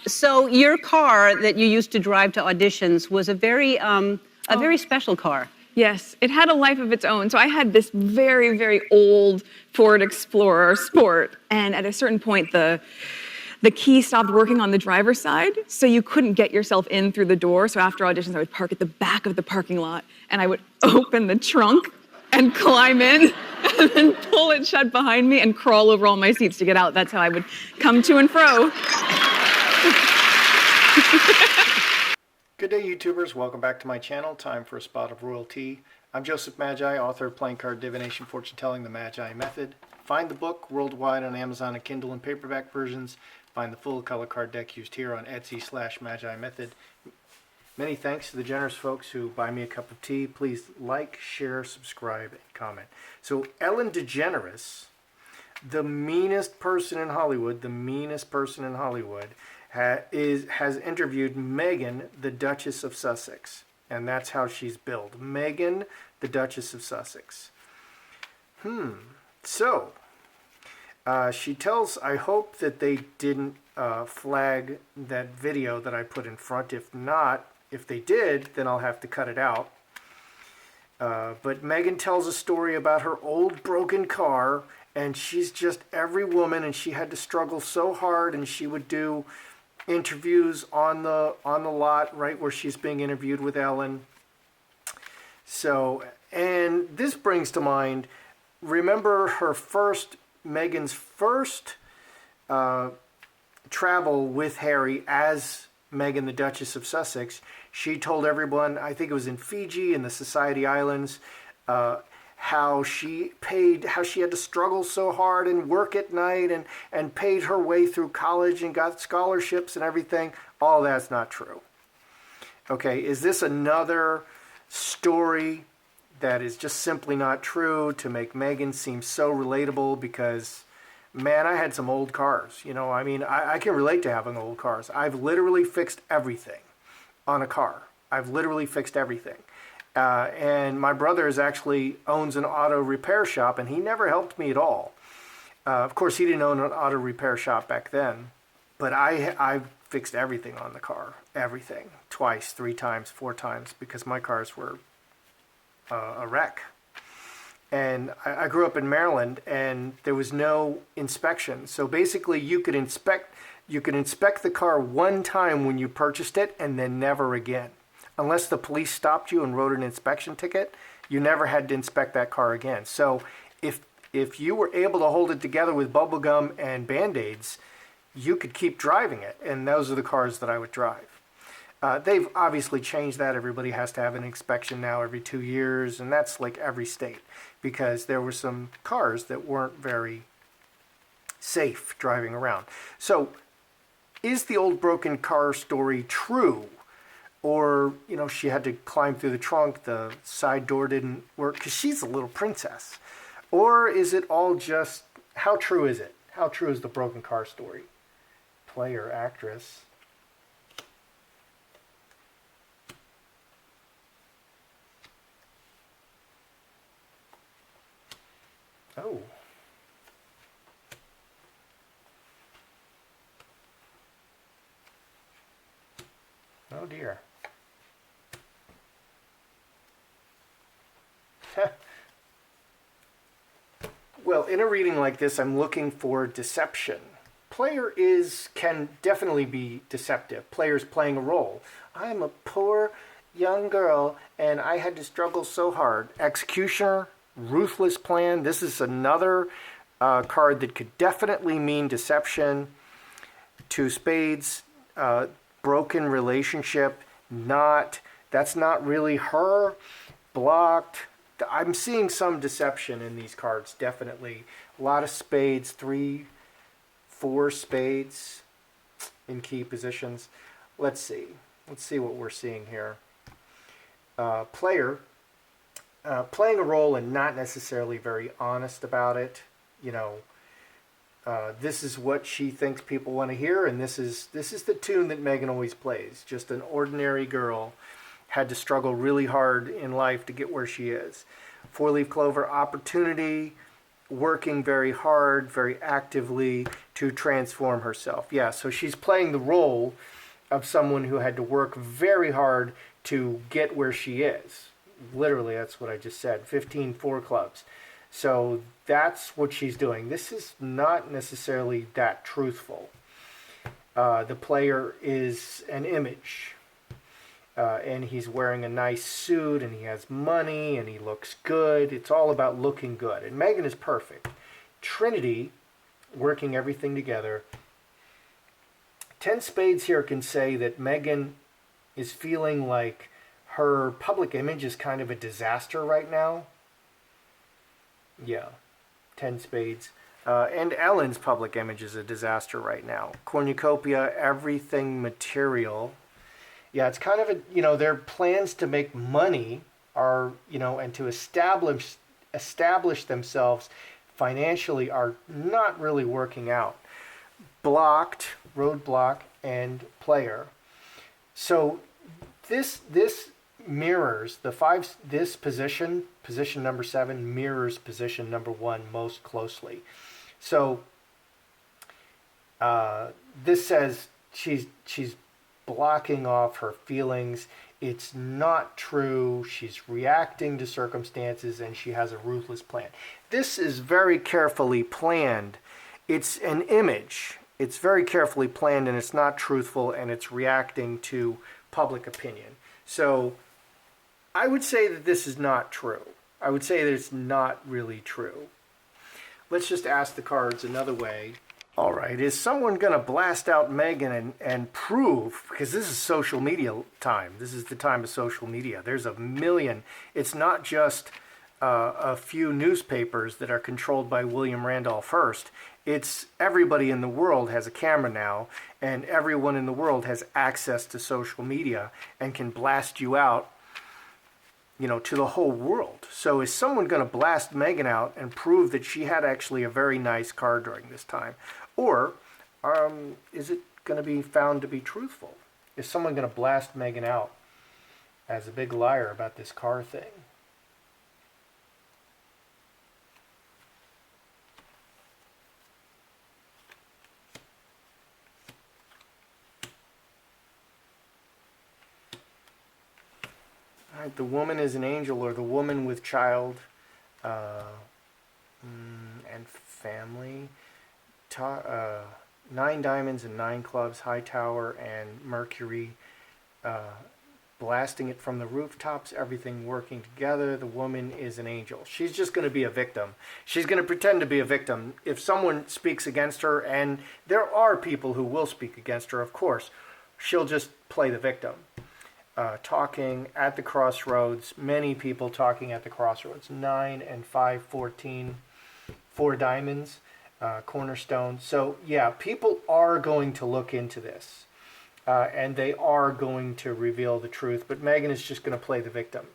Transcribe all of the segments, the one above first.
So your car that you used to drive to auditions was a very special car. Yes, it had a life of its own. So I had this very, very old Ford Explorer Sport, and at a certain point, the key stopped working on the driver's side, so you couldn't get yourself in through the door. So after auditions, I would park at the back of the parking lot, and I would open the trunk and climb in, and then pull it shut behind me and crawl over all my seats to get out. That's how I would come to and fro. Good day, YouTubers. Welcome back to my channel. Time for a spot of royalty. I'm Joseph Magi, author of Playing Card Divination, Fortune Telling, The Magi Method. Find the book worldwide on Amazon and Kindle and paperback versions. Find the full color card deck used here on Etsy/Magi Method. Many thanks to the generous folks who buy me a cup of tea. Please like, share, subscribe, and comment. So Ellen Degeneres, the meanest person in Hollywood, has interviewed Meghan, the Duchess of Sussex. And that's how she's billed. Meghan, the Duchess of Sussex. So, she tells, I hope that they didn't flag that video that I put in front. If not, if they did, then I'll have to cut it out. But Meghan tells a story about her old broken car, and she's just every woman, and she had to struggle so hard, and she would do interviews on the lot right where she's being interviewed with Ellen. So, and this brings to mind, remember Meghan's first travel with Harry as Meghan, the Duchess of Sussex. She told everyone, I think it was in Fiji in the Society Islands, how she had to struggle so hard and work at night and paid her way through college and got scholarships and everything. All that's not true. Okay, is this another story that is just simply not true to make Meghan seem so relatable? Because, man, I had some old cars. You know, I mean, I can relate to having old cars. I've literally fixed everything on a car. I've literally fixed everything. And my brother actually owns an auto repair shop, and he never helped me at all. Of course, he didn't own an auto repair shop back then, but I fixed everything on the car, everything, twice, 3 times, 4 times, because my cars were a wreck. And I grew up in Maryland, and there was no inspection. So basically, you could inspect the car one time when you purchased it, and then never again. Unless the police stopped you and wrote an inspection ticket, you never had to inspect that car again. So if you were able to hold it together with bubble gum and Band-Aids, you could keep driving it. And those are the cars that I would drive. They've obviously changed that. Everybody has to have an inspection now every 2 years, and that's like every state, because there were some cars that weren't very safe driving around. So is the old broken car story true? Or, you know, she had to climb through the trunk, the side door didn't work, because she's a little princess. Or is it all just, how true is it? How true is the broken car story? Player, actress. Oh. Oh dear. Well, in a reading like this, I'm looking for deception. Player can definitely be deceptive. Player's playing a role. I'm a poor young girl, and I had to struggle so hard. Executioner, ruthless plan. This is another card that could definitely mean deception. 2 spades, broken relationship. That's not really her. Blocked. I'm seeing some deception in these cards, definitely. A lot of spades, 3, 4 spades in key positions. Let's see what we're seeing here. Player, playing a role and not necessarily very honest about it. You know, this is what she thinks people want to hear, and this is the tune that Meghan always plays. Just an ordinary girl had to struggle really hard in life to get where she is. 4-leaf clover, opportunity, working very hard, very actively to transform herself. Yeah, so she's playing the role of someone who had to work very hard to get where she is. Literally, that's what I just said. 15 four clubs. So that's what she's doing. This is not necessarily that truthful. The player is an image. And he's wearing a nice suit, and he has money, and he looks good. It's all about looking good. And Meghan is perfect. Trinity, working everything together. 10 spades here can say that Meghan is feeling like her public image is kind of a disaster right now. Yeah, 10 spades. And Ellen's public image is a disaster right now. Cornucopia, everything material. Yeah, it's kind of their plans to make money are, and to establish themselves financially are not really working out. Blocked, roadblock, and player. So this mirrors this position number 7 mirrors position number 1 most closely. So this says she's blocking off her feelings. It's not true. She's reacting to circumstances, and she has a ruthless plan. This is very carefully planned. It's an image. It's very carefully planned, and it's not truthful, and it's reacting to public opinion. So I would say that this is not true. I would say that it's not really true. Let's just ask the cards another way. All right, is someone going to blast out Meghan and prove, because this is social media time. This is the time of social media. There's a million. It's not just a few newspapers that are controlled by William Randolph Hearst. It's everybody in the world has a camera now, and everyone in the world has access to social media and can blast you out, to the whole world. So is someone going to blast Meghan out and prove that she had actually a very nice car during this time? Or is it going to be found to be truthful? Is someone going to blast Meghan out as a big liar about this car thing? All right, the woman is an angel, or the woman with child and family. 9 diamonds and 9 clubs, high tower and Mercury, blasting it from the rooftops, everything working together. The woman is an angel. She's just going to be a victim. She's going to pretend to be a victim. If someone speaks against her, and there are people who will speak against her, of course, she'll just play the victim. Talking at the crossroads, many people talking at the crossroads. 9 and 5, 14, 4 diamonds. Cornerstone. So yeah, people are going to look into this, and they are going to reveal the truth, but Meghan is just going to play the victim.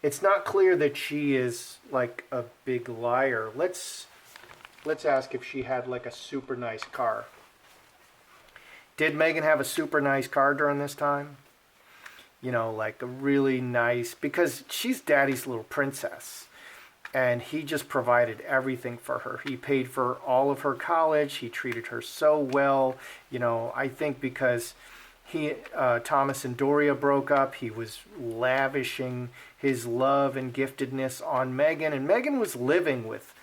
It's not clear that she is like a big liar. Let's ask if she had like a super nice car. Did Meghan have a super nice car during this time? Like a really nice, because she's daddy's little princess. And he just provided everything for her. He paid for all of her college. He treated her so well. I think because Thomas and Doria broke up, he was lavishing his love and giftedness on Meghan. And Meghan was living with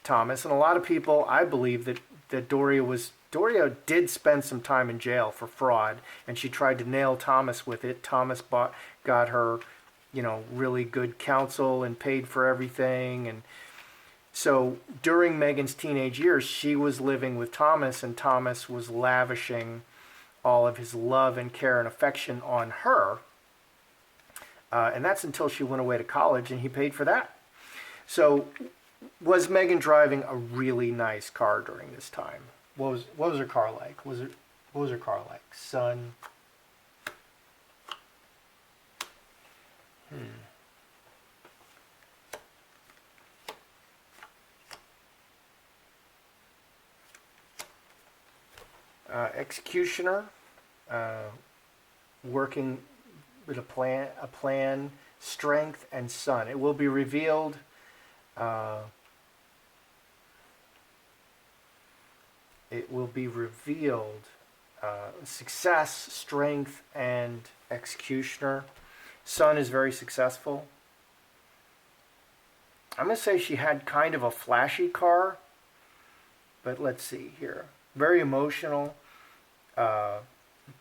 Thomas. And a lot of people, I believe that Doria did spend some time in jail for fraud. And she tried to nail Thomas with it. Thomas got her really good counsel and paid for everything. And so during Meghan's teenage years, she was living with Thomas, and Thomas was lavishing all of his love and care and affection on her. And that's until she went away to college, and he paid for that. So was Meghan driving a really nice car during this time? What was her car like? What was her car like? Sun. Executioner, working with a plan, strength, and sun. It will be revealed it will be revealed. Success, strength, and executioner. Son is very successful. I'm going to say she had kind of a flashy car, but let's see here. Very emotional,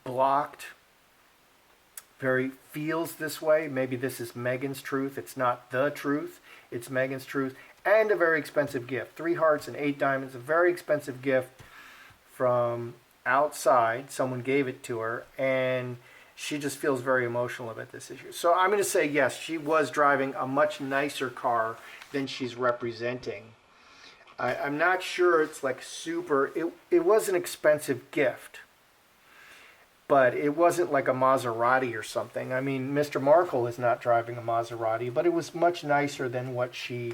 blocked, very feels this way. Maybe this is Meghan's truth. It's not the truth. It's Meghan's truth. And a very expensive gift. 3 hearts and 8 diamonds. A very expensive gift from outside. Someone gave it to her, and she just feels very emotional about this issue. So I'm going to say yes, she was driving a much nicer car than she's representing. I'm not sure it's like super, it was an expensive gift, but it wasn't like a Maserati or something. I mean, Mr. Markle is not driving a Maserati, but it was much nicer than what she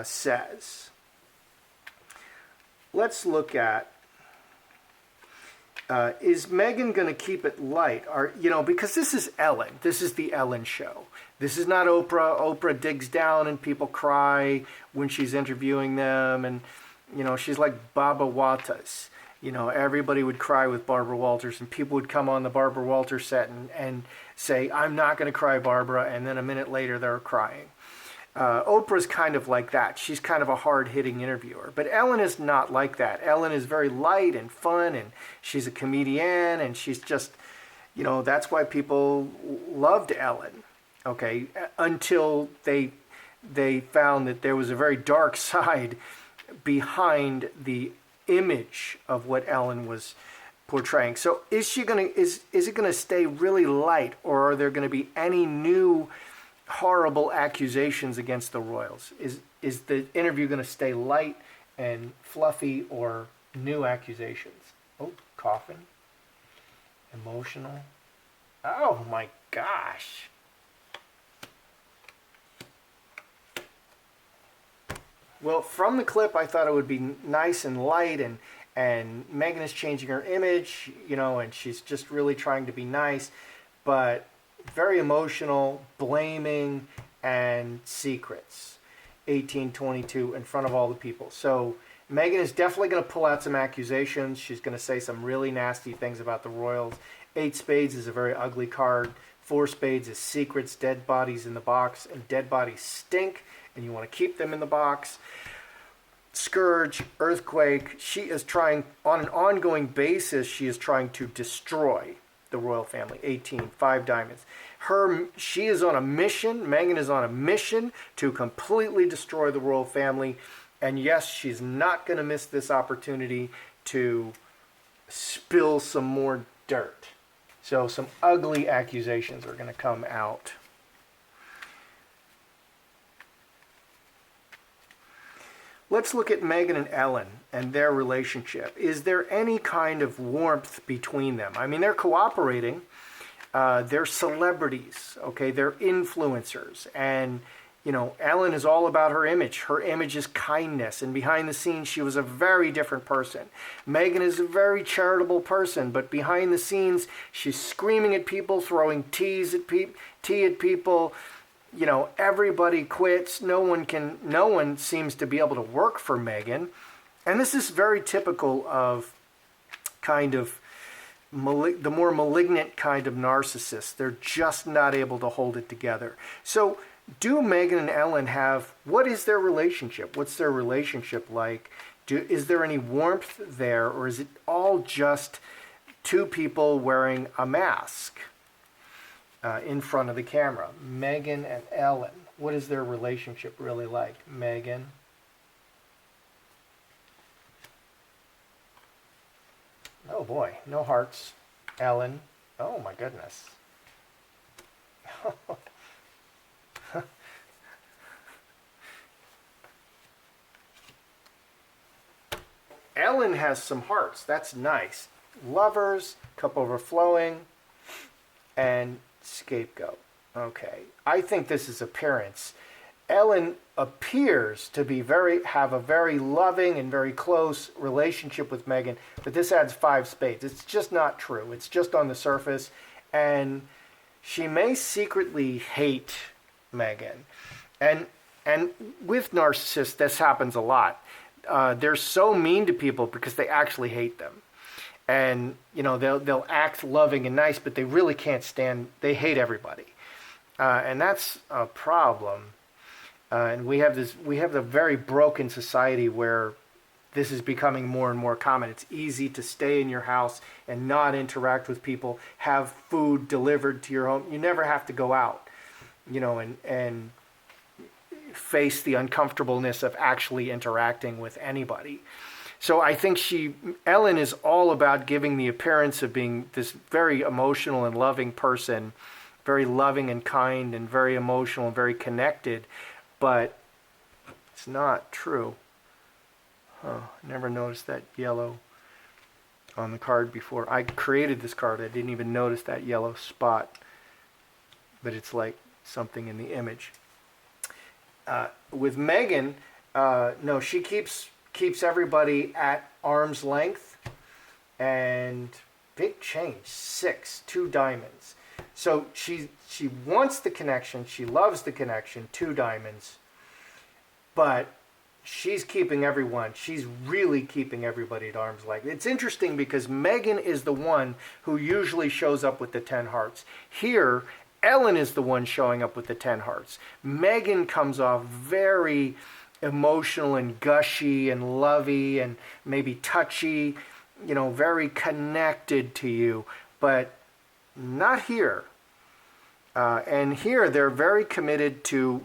says. Let's look at, is Meghan going to keep it light? Or, because this is Ellen. This is the Ellen show. This is not Oprah. Oprah digs down and people cry when she's interviewing them. And, she's like Baba Walters. Everybody would cry with Barbara Walters, and people would come on the Barbara Walters set and say, I'm not going to cry, Barbara. And then a minute later, they're crying. Oprah's kind of like that. She's kind of a hard-hitting interviewer. But Ellen is not like that. Ellen is very light and fun, and she's a comedian, and she's just, that's why people loved Ellen, okay, until they found that there was a very dark side behind the image of what Ellen was portraying. So is it going to stay really light, or are there going to be any new horrible accusations against the royals? Is the interview going to stay light and fluffy, or new accusations? Oh, coughing. Emotional. Oh my gosh. Well, from the clip, I thought it would be nice and light, and Meghan is changing her image, and she's just really trying to be nice, but very emotional, blaming, and secrets. 1822 in front of all the people. So Meghan is definitely going to pull out some accusations. She's going to say some really nasty things about the royals. 8 spades is a very ugly card. 4 spades is secrets, dead bodies in the box, and dead bodies stink, and you want to keep them in the box. Scourge, earthquake. She is trying, on an ongoing basis, she is trying to destroy the royal family. 18, 5 diamonds. She is on a mission. Meghan is on a mission to completely destroy the royal family. And yes, she's not going to miss this opportunity to spill some more dirt. So some ugly accusations are going to come out. Let's look at Meghan and Ellen and their relationship. Is there any kind of warmth between them? I mean, they're cooperating. They're celebrities, okay? They're influencers. And, Ellen is all about her image. Her image is kindness. And behind the scenes, she was a very different person. Meghan is a very charitable person. But behind the scenes, she's screaming at people, throwing tea at people. Everybody quits. No one seems to be able to work for Meghan. And this is very typical of kind of the more malignant kind of narcissists. They're just not able to hold it together. So do Meghan and Ellen what is their relationship? What's their relationship like? Is there any warmth there, or is it all just 2 people wearing a mask in front of the camera? Meghan and Ellen. What is their relationship really like? Meghan. Oh boy, no hearts. Ellen. Oh my goodness. Ellen has some hearts. That's nice. Lovers, cup overflowing, and scapegoat. Okay. I think this is appearance. Ellen appears to be have a very loving and very close relationship with Meghan, but this adds 5 spades. It's just not true. It's just on the surface, and she may secretly hate Meghan. And with narcissists, this happens a lot. they're so mean to people because they actually hate them. And they'll act loving and nice, but they really can't stand. They hate everybody, and that's a problem. And we have a very broken society where this is becoming more and more common. It's easy to stay in your house and not interact with people, have food delivered to your home. You never have to go out, and face the uncomfortableness of actually interacting with anybody. So I think Ellen is all about giving the appearance of being this very emotional and loving person, very loving and kind and very emotional and very connected, but it's not true. Never noticed that yellow on the card before. I created this card. I didn't even notice that yellow spot, but it's like something in the image. With Meghan, no, she keeps everybody at arm's length, and big change, 6, 2 diamonds. So she wants the connection, she loves the connection, 2 diamonds, but she's really keeping everybody at arm's length. It's interesting because Meghan is the one who usually shows up with the 10 hearts. Here, Ellen is the one showing up with the 10 hearts. Meghan comes off very emotional and gushy and lovey and maybe touchy, very connected to you, but not here. And here they're very committed to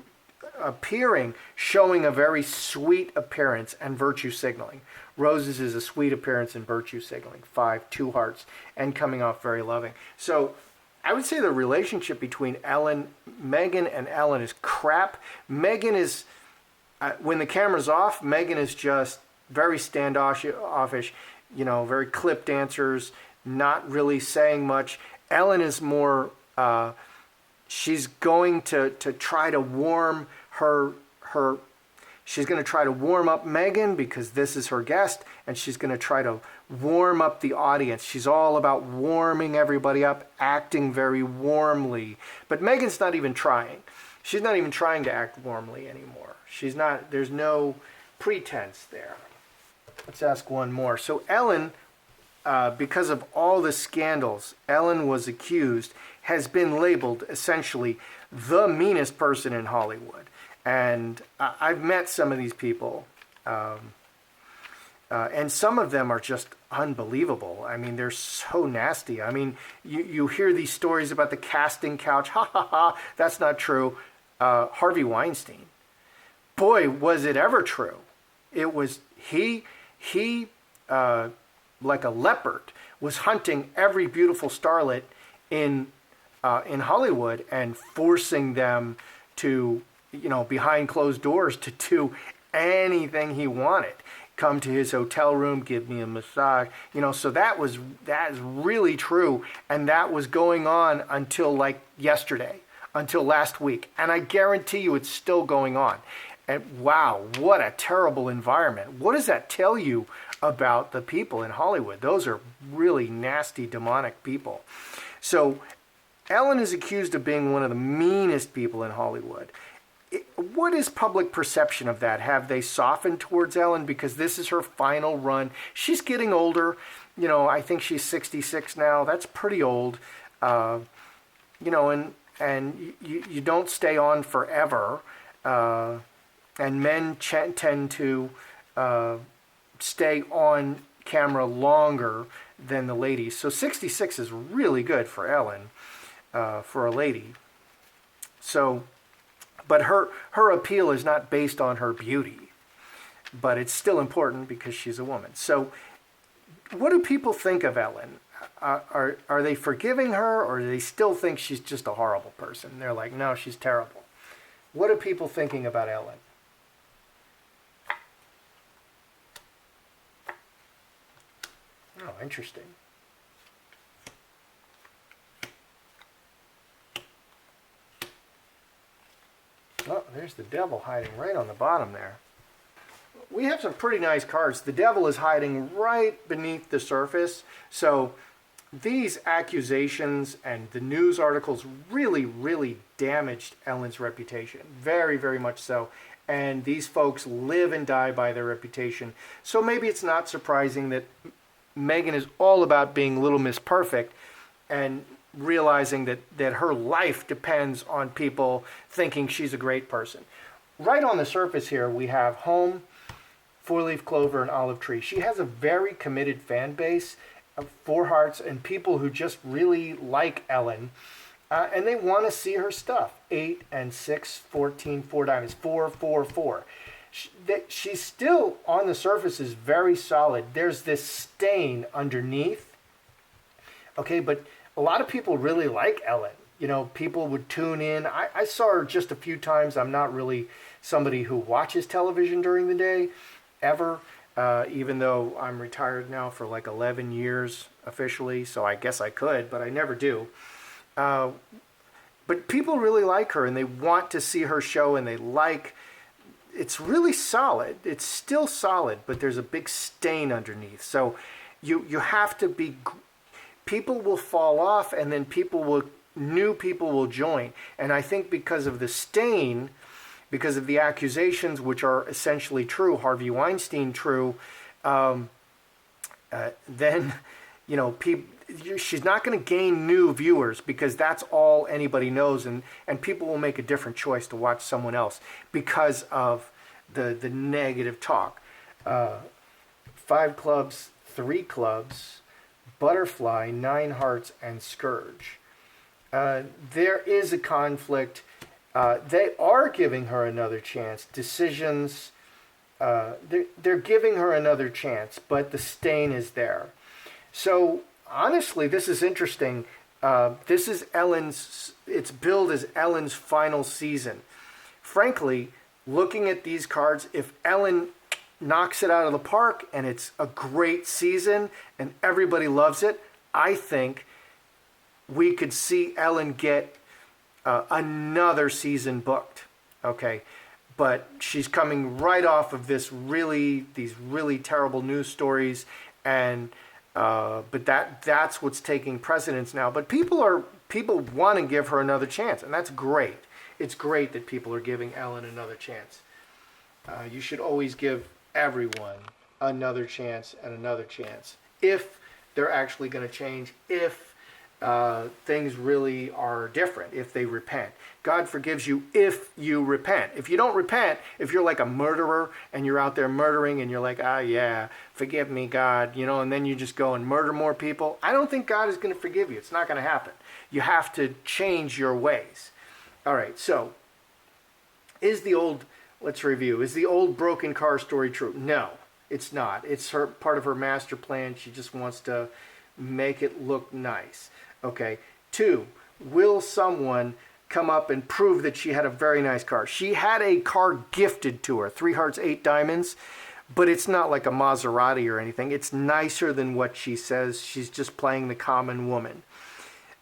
showing a very sweet appearance and virtue signaling. Roses is a sweet appearance and virtue signaling. 5, 2 hearts, and coming off very loving. So I would say the relationship between Meghan and Ellen is crap. Meghan is, when the camera's off, Meghan is just very standoffish, very clipped answers, not really saying much. Ellen is more, she's going to try to warm she's going to try to warm up Meghan because this is her guest, and she's going to try to warm up the audience. She's all about warming everybody up, acting very warmly. But Meghan's not even trying. She's not even trying to act warmly anymore. There's no pretense there. Let's ask one more. So Ellen, because of all the scandals Ellen was accused, has been labeled essentially the meanest person in Hollywood. And I've met some of these people, and some of them are just unbelievable. I mean, they're so nasty. I mean, you hear these stories about the casting couch. Ha ha ha, that's not true. Harvey Weinstein. Boy, was it ever true. It was, he like a leopard, was hunting every beautiful starlet in Hollywood and forcing them to, behind closed doors, to do anything he wanted. Come to his hotel room, give me a massage. So that is really true, and that was going on until like yesterday, until last week, and I guarantee you it's still going on. And wow, what a terrible environment. What does that tell you about the people in Hollywood? Those are really nasty, demonic people. So Ellen is accused of being one of the meanest people in Hollywood. What is public perception of that? Have they softened towards Ellen because this is her final run? She's getting older. I think she's 66 now. That's pretty old. And you don't stay on forever. And men tend to stay on camera longer than the ladies. So 66 is really good for Ellen, for a lady. So, but her appeal is not based on her beauty, but it's still important because she's a woman. So what do people think of Ellen? Are they forgiving her, or do they still think she's just a horrible person? They're like, no, she's terrible. What are people thinking about Ellen? Oh, interesting. Oh, there's the devil hiding right on the bottom there. We have some pretty nice cards. The devil is hiding right beneath the surface. So these accusations and the news articles really, really damaged Ellen's reputation. Very, very much so. And these folks live and die by their reputation. So maybe it's not surprising that Meghan is all about being Little Miss Perfect and realizing that her life depends on people thinking she's a great person. Right on the surface here, we have home, four-leaf clover, and olive tree. She has a very committed fan base of four hearts and people who just really like Ellen. And they want to see her stuff. 8 and 6, 14, 4 diamonds, 4, 4, 4. She's still, on the surface, is very solid. There's this stain underneath. Okay, but a lot of people really like Ellen. You know, people would tune in. I saw her just a few times. I'm not really somebody who watches television during the day, ever. Even though I'm retired now for like 11 years officially, so I guess I could, but I never do. But people really like her, and they want to see her show, and they like, it's really solid. It's still solid, but there's a big stain underneath. So you have to be, people will fall off, and then new people will join. And I think because of the stain, because of the accusations, which are essentially true, Harvey Weinstein true, then, you know, she's not going to gain new viewers because that's all anybody knows, and people will make a different choice to watch someone else because of the negative talk. 5 clubs, 3 clubs, butterfly, 9 hearts, and scourge. There is a conflict. They are giving her another chance. Decisions, they're giving her another chance, but the stain is there. So honestly, this is interesting. This is it's billed as Ellen's final season. Frankly, looking at these cards, if Ellen knocks it out of the park and it's a great season and everybody loves it, I think we could see Ellen get another season booked. Okay, but she's coming right off of these really terrible news stories, and but that's what's taking precedence now. But people want to give her another chance, and that's great. It's great that people are giving Ellen another chance. You should always give everyone another chance and another chance if they're actually going to change, if things really are different, if they repent. God forgives you if you repent. If you don't repent, if you're like a murderer and you're out there murdering and you're like, yeah, forgive me, God, you know, and then you just go and murder more people, I don't think God is going to forgive you. It's not going to happen. You have to change your ways. All right, so let's review. Is the old broken car story true? No, it's not. It's part of her master plan. She just wants to make it look nice. Okay. 2, will someone come up and prove that she had a very nice car? She had a car gifted to her, 3 hearts, 8 diamonds, but it's not like a Maserati or anything. It's nicer than what she says. She's just playing the common woman.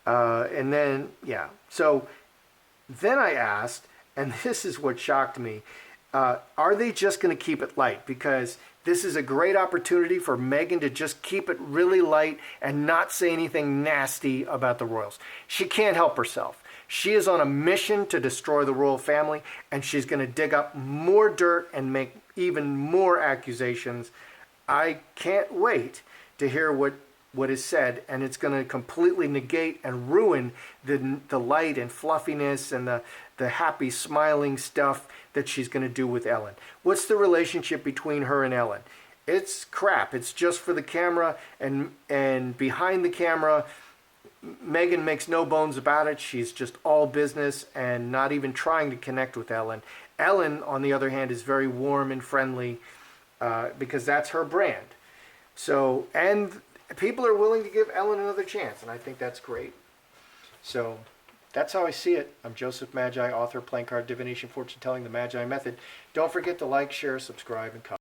And then, yeah. So then I asked, and this is what shocked me, are they just going to keep it light? Because this is a great opportunity for Meghan to just keep it really light and not say anything nasty about the royals. She can't help herself. She is on a mission to destroy the royal family, and she's going to dig up more dirt and make even more accusations. I can't wait to hear what is said, and it's going to completely negate and ruin the light and fluffiness and the happy smiling stuff that she's going to do with Ellen. What's the relationship between her and Ellen? It's crap. It's just for the camera, and behind the camera, Meghan makes no bones about it. She's just all business and not even trying to connect with Ellen. Ellen, on the other hand, is very warm and friendly because that's her brand. So, and people are willing to give Ellen another chance, and I think that's great. So that's how I see it. I'm Joseph Magi, author of Playing Card Divination, Fortune Telling, the Magi Method. Don't forget to like, share, subscribe, and comment.